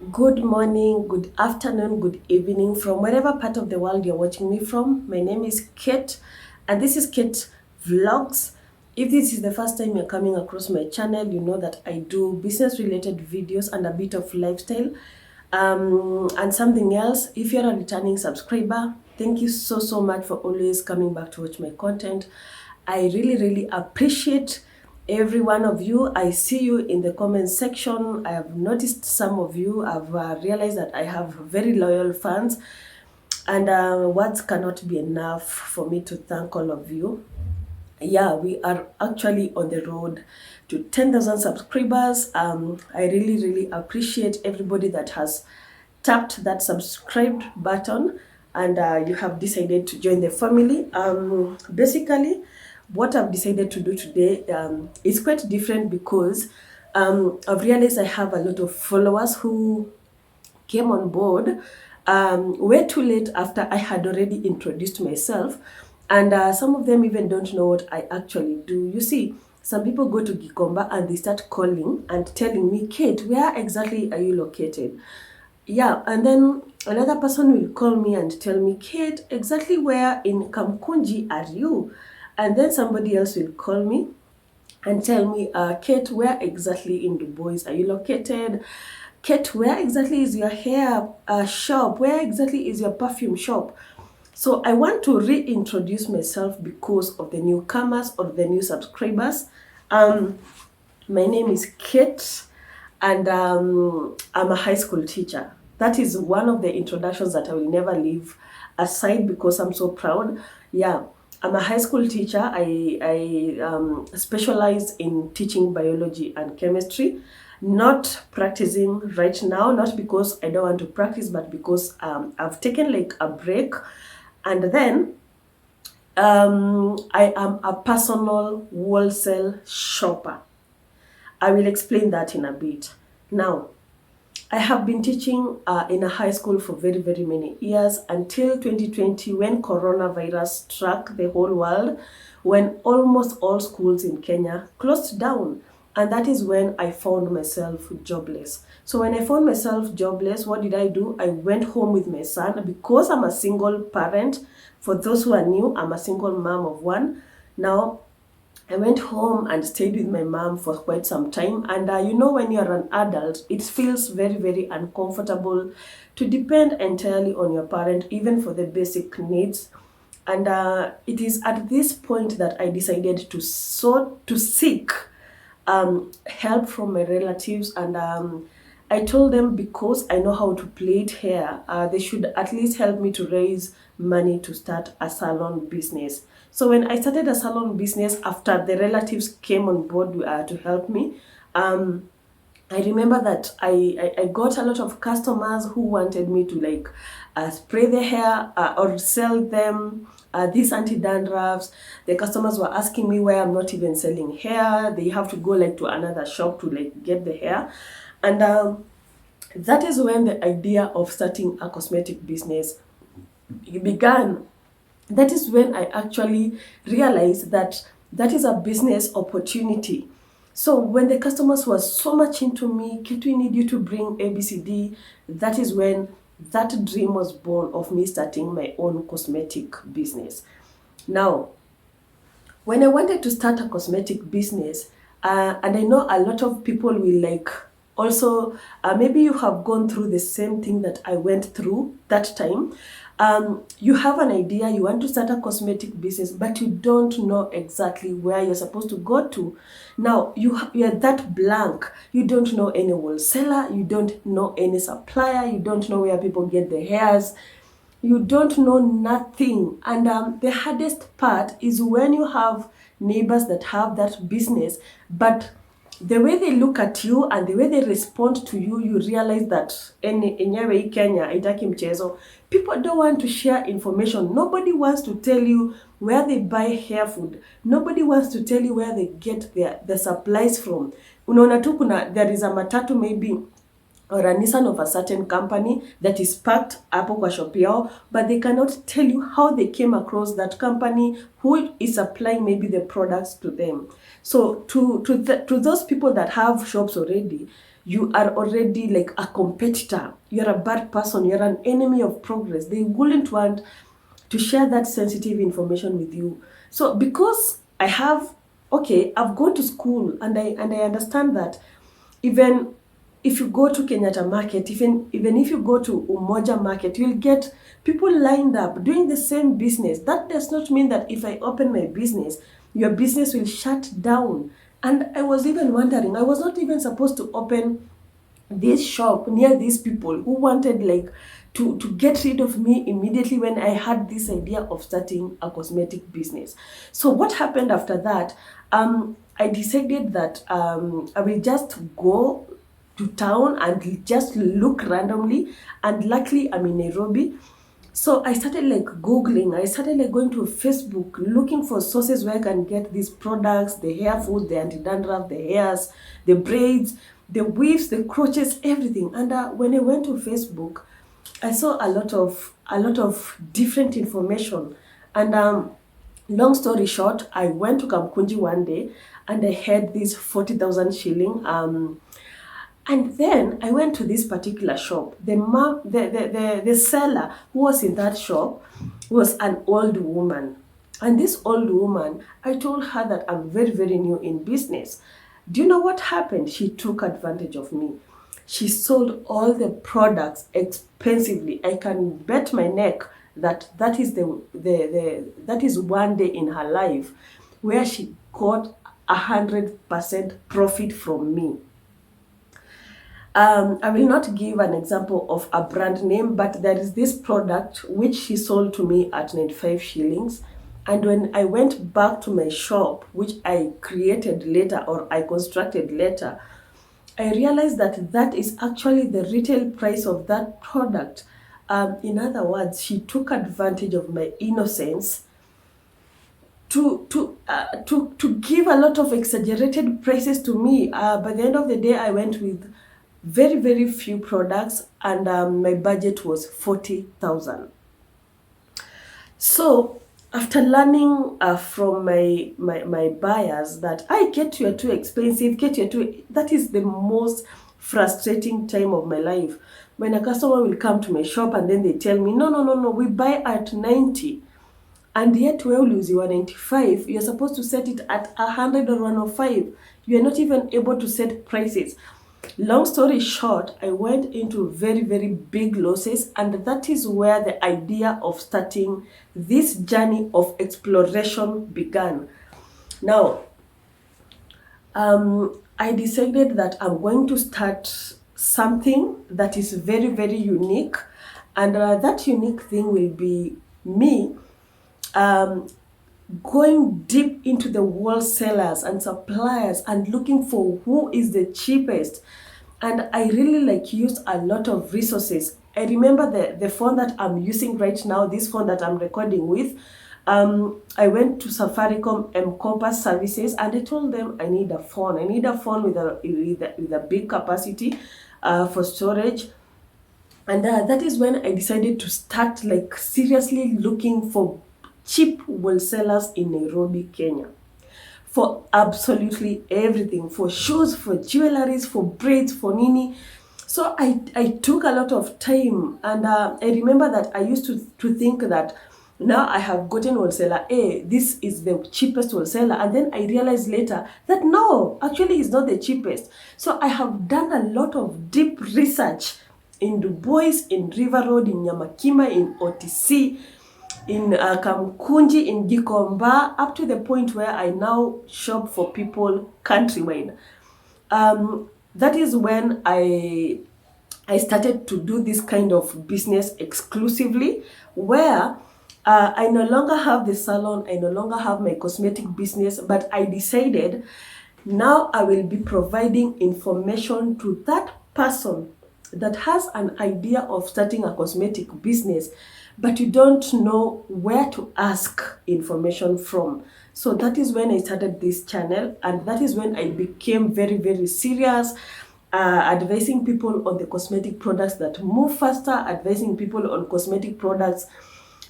Good morning, good afternoon, good evening from wherever part of the world you're watching me from. My name is Kate and this is Kate Vlogs. If this is the first time you're coming across my channel, you know that I do business related videos and a bit of lifestyle and something else. If you're a returning subscriber, thank you so much for always coming back to watch my content. I really appreciate every one of you. I see you in the comment section. I have noticed some of you. I've realized that I have very loyal fans, and words cannot be enough for me to thank all of you. Yeah, we are actually on the road to 10,000 subscribers. I really appreciate everybody that has tapped that subscribe button and you have decided to join the family. Basically, what I've decided to do today is quite different because I've realized I have a lot of followers who came on board way too late after I had already introduced myself, and some of them even don't know what I actually do. You see, some people go to Gikomba and they start calling and telling me, Kate, where exactly are you located? Yeah, and then another person will call me and tell me, Kate, exactly where in Kamukunji are you? And then somebody else will call me and tell me, Kate, where exactly in dubois are you located? Kate, where exactly is your hair shop? Where exactly is your perfume shop? So I want to reintroduce myself because of the newcomers or the new subscribers. My name is Kate and I'm a high school teacher. That is one of the introductions that I will never leave aside because I'm so proud. Yeah, I'm a high school teacher. I specialize in teaching biology and chemistry. Not practicing right now, not because I don't want to practice, but because I've taken like a break. And then I am a personal wholesale shopper. I will explain that in a bit. Now, I have been teaching in a high school for very many years until 2020 when coronavirus struck the whole world, when almost all schools in Kenya closed down. And that is when I found myself jobless. So when I found myself jobless, what did I do? I went home with my son because I'm a single parent. For those who are new, I'm a single mom of one. Now, I went home and stayed with my mom for quite some time. And you know, when you're an adult, it feels very uncomfortable to depend entirely on your parent, even for the basic needs. And it is at this point that I decided to seek help from my relatives, and I told them because I know how to plait hair, they should at least help me to raise money to start a salon business. So when I started a salon business after the relatives came on board to help me, I remember that I got a lot of customers who wanted me to like spray the hair or sell them these anti-dandruffs. The customers were asking me why I'm not even selling hair. They have to go like to another shop to like get the hair. And that is when the idea of starting a cosmetic business began. That is when I actually realized that that is a business opportunity. So when the customers were so much into me, Kate, we need you to bring ABCD, that is when that dream was born of me starting my own cosmetic business. Now, when I wanted to start a cosmetic business, and I know a lot of people will like also, maybe you have gone through the same thing that I went through that time. You have an idea, you want to start a cosmetic business, but you don't know exactly where you're supposed to go to. Now, you're that blank. You don't know any wholesaler, you don't know any supplier, you don't know where people get their hairs. You don't know nothing. And the hardest part is when you have neighbors that have that business, but the way they look at you and the way they respond to you, you realize that enyewe Kenya haitaki mchezo. People don't want to share information. Nobody wants to tell you where they buy hair food. Nobody wants to tell you where they get the supplies from. Unaona tu there is a matatu maybe or a Nissan of a certain company that is packed hapo kwa shop yao, but they cannot tell you how they came across that company, who is supplying maybe the products to them. So to those people that have shops already, you are already like a competitor, you're a bad person, you're an enemy of progress. They wouldn't want to share that sensitive information with you. So because I've gone to school, and I understand that even if you go to Kenyatta Market, even if you go to Umoja Market, you'll get people lined up doing the same business. That does not mean that if I open my business, your business will shut down. And I was even wondering, I was not even supposed to open this shop near these people who wanted like to get rid of me immediately when I had this idea of starting a cosmetic business. So what happened after that? I decided that I will just go to town and just look randomly, and luckily I'm in Nairobi. So I started like Googling, I started like going to Facebook, looking for sources where I can get these products, the hair food, the anti-dandruff, the hairs, the braids, the weaves, the crotchets, everything. And when I went to Facebook, I saw a lot of different information. And long story short, I went to Kamukunji one day and I had this 40,000 shilling. And then I went to this particular shop. The seller who was in that shop was an old woman. And this old woman, I told her that I'm very, very new in business. Do you know what happened? She took advantage of me. She sold all the products expensively. I can bet my neck that that is that is one day in her life where she got 100% profit from me. I will not give an example of a brand name, but there is this product which she sold to me at 95 shillings. And when I went back to my shop, which I created later or I constructed later, I realized that that is actually the retail price of that product. In other words, she took advantage of my innocence to give a lot of exaggerated prices to me. By the end of the day, I went with very, very few products, and my budget was 40,000. So after learning from my buyers that get you are too expensive, that is the most frustrating time of my life. When a customer will come to my shop and then they tell me, no, we buy at 90. And yet we will use your 95. You're supposed to set it at 100 or 105. You're not even able to set prices. Long story short, I went into very, very big losses, and that is where the idea of starting this journey of exploration began. Now, I decided that I'm going to start something that is very, very unique, and that unique thing will be me going deep into the wholesalers and suppliers and looking for who is the cheapest. And I really used a lot of resources. I remember the phone that I'm using right now, this phone that I'm recording with. I went to Safaricom M-Compass services and I told them I need a phone. I need a phone with a big capacity for storage. And that is when I decided to start seriously looking for cheap wholesalers in Nairobi, Kenya, for absolutely everything, for shoes, for jewelries, for braids, for nini. So I took a lot of time, and I remember that I used to think that now I have gotten wholesaler A, this is the cheapest wholesaler, and then I realized later that no, actually he's not the cheapest. So I have done a lot of deep research in dubois, in River Road, in Nyamakima, in OTC, in Kamukunji, in Gikomba, up to the point where I now shop for people countrywide. That is when I started to do this kind of business exclusively, where I no longer have the salon, I no longer have my cosmetic business, but I decided now I will be providing information to that person that has an idea of starting a cosmetic business, but you don't know where to ask information from. So that is when I started this channel, and that is when I became very, very serious, advising people on the cosmetic products that move faster, advising people on cosmetic products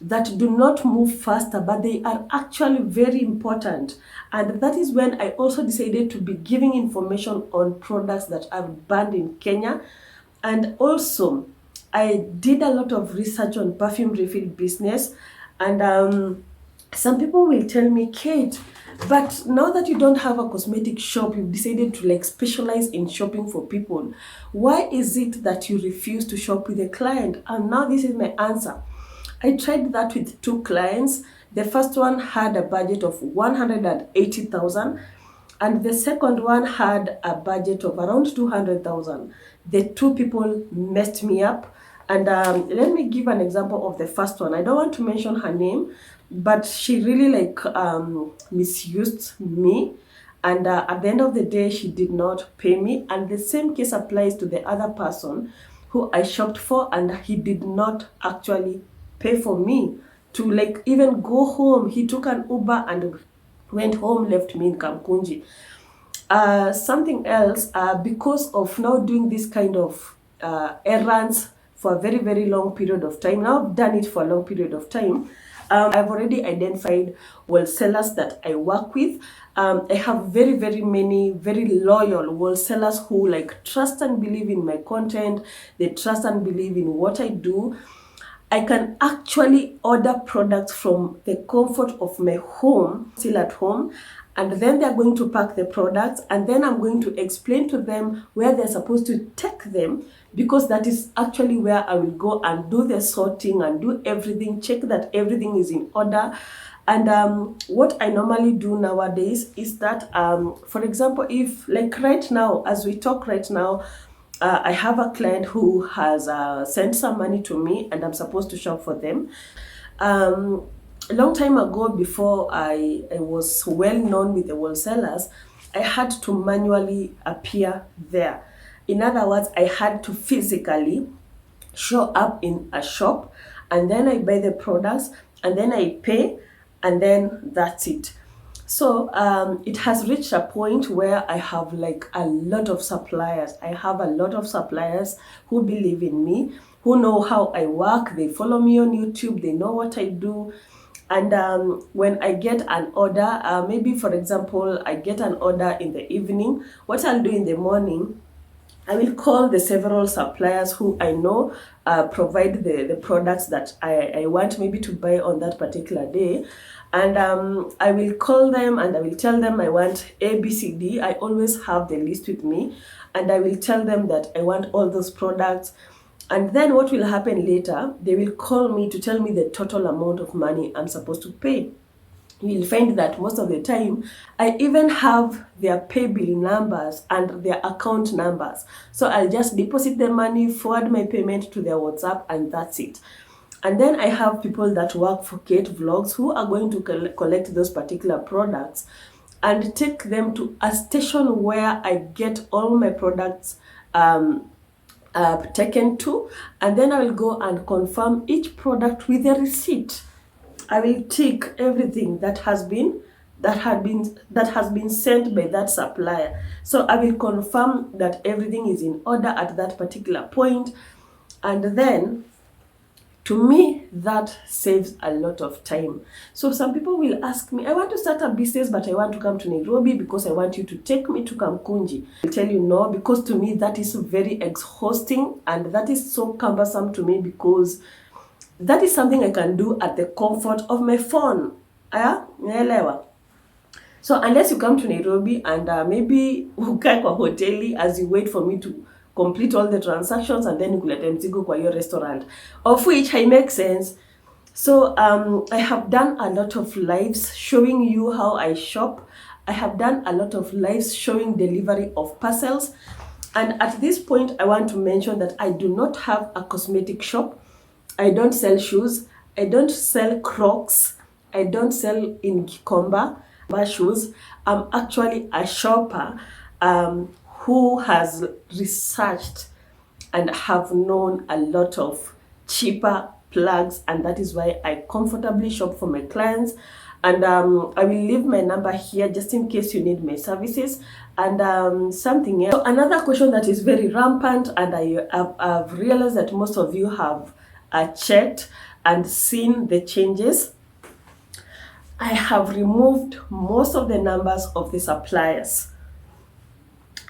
that do not move faster, but they are actually very important. And that is when I also decided to be giving information on products that are banned in Kenya. And also, I did a lot of research on perfume refill business. And some people will tell me, Kate, but now that you don't have a cosmetic shop, you've decided to like specialize in shopping for people. Why is it that you refuse to shop with a client? And now this is my answer. I tried that with 2 clients. The first one had a budget of 180,000 and the second one had a budget of around 200,000. The 2 people messed me up. And let me give an example of the first one. I don't want to mention her name, but she really like misused me. And at the end of the day, she did not pay me. And the same case applies to the other person who I shopped for, and he did not actually pay for me to like even go home. He took an Uber and went home, left me in Kamukunji. Something else, because of now doing this kind of errands for a very, very long period of time. Now I've done it for a long period of time. I've already identified wholesalers that I work with. I have very, very many, very loyal wholesalers who like trust and believe in my content. They trust and believe in what I do. I can actually order products from the comfort of my home, still at home, and then they're going to pack the products, and then I'm going to explain to them where they're supposed to take them, because that is actually where I will go and do the sorting and do everything, check that everything is in order. And what I normally do nowadays is that, for example, if like right now, as we talk right now, I have a client who has sent some money to me and I'm supposed to shop for them. A long time ago, before I was well known with the wholesalers, I had to manually appear there. In other words, I had to physically show up in a shop, and then I buy the products, and then I pay, and then that's it. So it has reached a point where I have like a lot of suppliers. I have a lot of suppliers who believe in me, who know how I work. They follow me on YouTube. They know what I do. And when I get an order, maybe for example, I get an order in the evening, what I'll do in the morning, I will call the several suppliers who I know provide the products that I want maybe to buy on that particular day. And I will call them and I will tell them I want A, B, C, D. I always have the list with me. And I will tell them that I want all those products. And then what will happen later, they will call me to tell me the total amount of money I'm supposed to pay. You'll find that most of the time, I even have their pay bill numbers and their account numbers. So I'll just deposit the money, forward my payment to their WhatsApp, and that's it. And then I have people that work for Kate Vlogs who are going to collect those particular products and take them to a station where I get all my products taken to, and then I will go and confirm each product with a receipt. I will tick everything that has been sent by that supplier. So I will confirm that everything is in order at that particular point, and then to me, that saves a lot of time. So some people will ask me, I want to start a business, but I want to come to Nairobi because I want you to take me to Kamukunji. I'll tell you no, because to me that is very exhausting and that is so cumbersome to me, because that is something I can do at the comfort of my phone. Naelewa? So unless you come to Nairobi and maybe ukae kwa hoteli as you wait for me to complete all the transactions, and then ukulete mzigo kwa your restaurant, of which I make sense. So I have done a lot of lives showing you how I shop. I have done a lot of lives showing delivery of parcels. And at this point, I want to mention that I do not have a cosmetic shop. I don't sell shoes. I don't sell Crocs. I don't sell in Gikomba shoes. I'm actually a shopper who has researched and have known a lot of cheaper plugs, and that is why I comfortably shop for my clients. And I will leave my number here just in case you need my services. And something else. So another question that is very rampant, and I've realized that most of you have checked, and seen the changes, I have removed most of the numbers of the suppliers.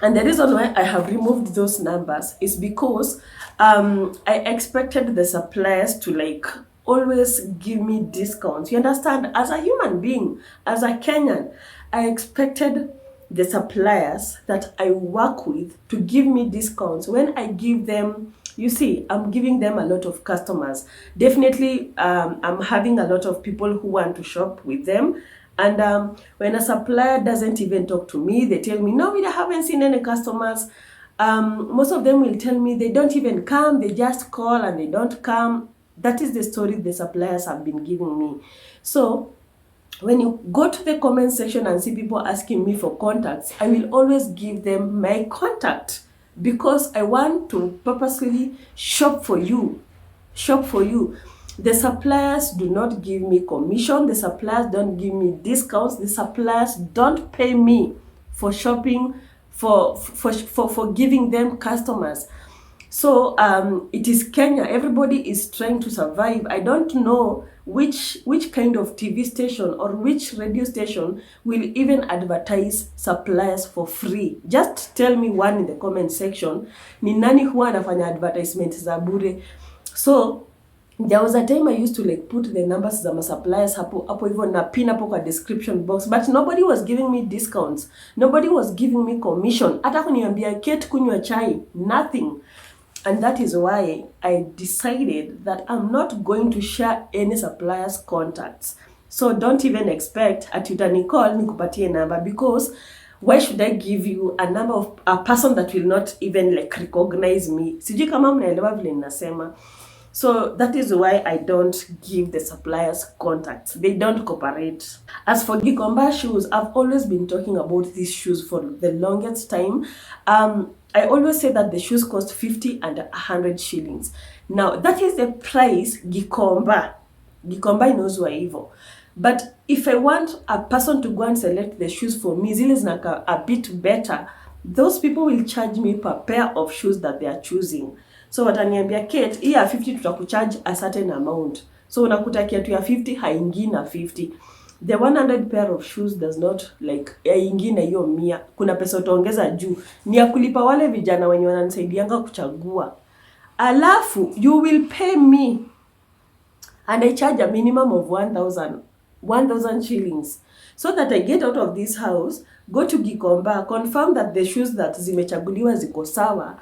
And the reason why I have removed those numbers is because I expected the suppliers to like always give me discounts. You understand? As a human being, as a Kenyan, I expected the suppliers that I work with to give me discounts when I give them. You see, I'm giving them a lot of customers. Definitely, I'm having a lot of people who want to shop with them. And when a supplier doesn't even talk to me, they tell me, no, we haven't seen any customers. Most of them will tell me they don't even come, they just call and they don't come. That is the story the suppliers have been giving me. So when you go to the comment section and see people asking me for contacts, I will always give them my contact because I want to purposely shop for you. Shop for you. The suppliers do not give me commission. The suppliers don't give me discounts. The suppliers don't pay me for shopping, for giving them customers. So it is Kenya. Everybody is trying to survive. I don't know which kind of TV station or which radio station will even advertise suppliers for free. Just tell me one in the comment section. Ni nani huwa anafanya advertisement za bure? So there was a time I used to like put the numbers za suppliers hapo hivyo na pin hapo kwa description box, but nobody was giving me discounts. Nobody was giving me commission. Hata kuniambia Kate kunywa chai, nothing. And that is why I decided that I'm not going to share any suppliers contacts. So don't even expect at utanicall nikupatie number, because why should I give you a number of a person that will not even like recognize me? Sijui kama mnaelewa vile ninasema. So that is why I don't give the suppliers contacts. They don't cooperate. As for Gikomba shoes, I've always been talking about these shoes for the longest time. I always say that the shoes cost 50 and 100 shillings. Now, that is the price Gikomba inauzwa hivyo. But if I want a person to go and select the shoes for me, zile zinaka a bit better, those people will charge me per pair of shoes that they are choosing. So wataniambia Kate, hii ya 50 tutakucharge a certain amount. So unakuta kiatu ya 50 haingii na 50. The 100 pair of shoes does not like haingii na hiyo 100. Kuna pesa utaongeza juu. Ni ya kulipa wale vijana wenye wananisaidianga kuchagua. Alafu you will pay me and I charge a minimum of 1,000 shillings. So that I get out of this house, go to Gikomba, confirm that the shoes that zimechaguliwa ziko sawa.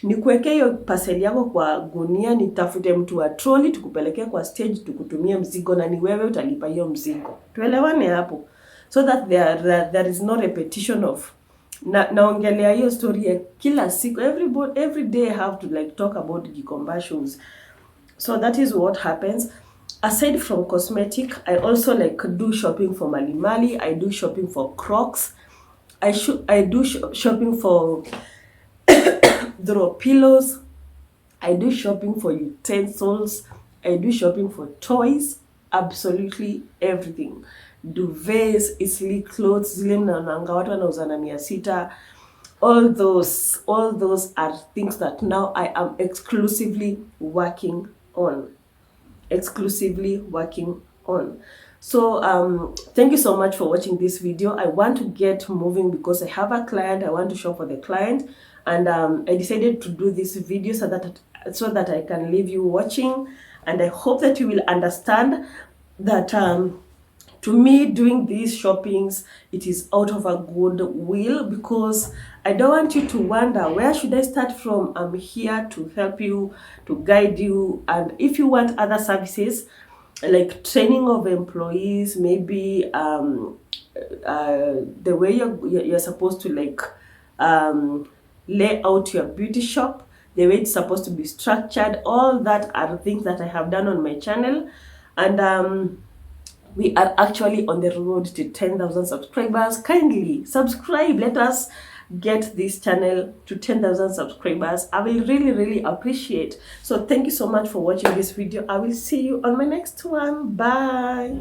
Nikuweke hiyo parcel yako kwa gunia, nitafute mtu wa trolley tukupelekea kwa stage, tukutumie mzigo na ni wewe utalipa hiyo mzigo. Tuelewane hapo. So that there is no repetition of naongelea hiyo story ya kila siku. Every day I have to like talk about Gikomba shoes. So that is what happens. Aside from cosmetic, I also like do shopping for Mali. I do shopping for Crocs. I do shopping for throw pillows. I do shopping for utensils. I do shopping for toys. Absolutely everything. Duvets, isli clothes, zile mnaonanga watu wanauza na 600. All those are things that now I am exclusively working on. So thank you so much for watching this video. I want to get moving because I have a client. I want to shop for the client, and I decided to do this video so that I can leave you watching, and I hope that you will understand that to me doing these shoppings, it is out of a good will, because I don't want you to wonder where should I start from. I'm here to help you, to guide you, and if you want other services like training of employees, maybe the way you're supposed to like lay out your beauty shop, the way it's supposed to be structured, all that are things that I have done on my channel. And we are actually on the road to 10,000 subscribers. Kindly subscribe. Let us get this channel to 10,000 subscribers. I will really appreciate. So thank you so much for watching this video. I will see you on my next one. Bye.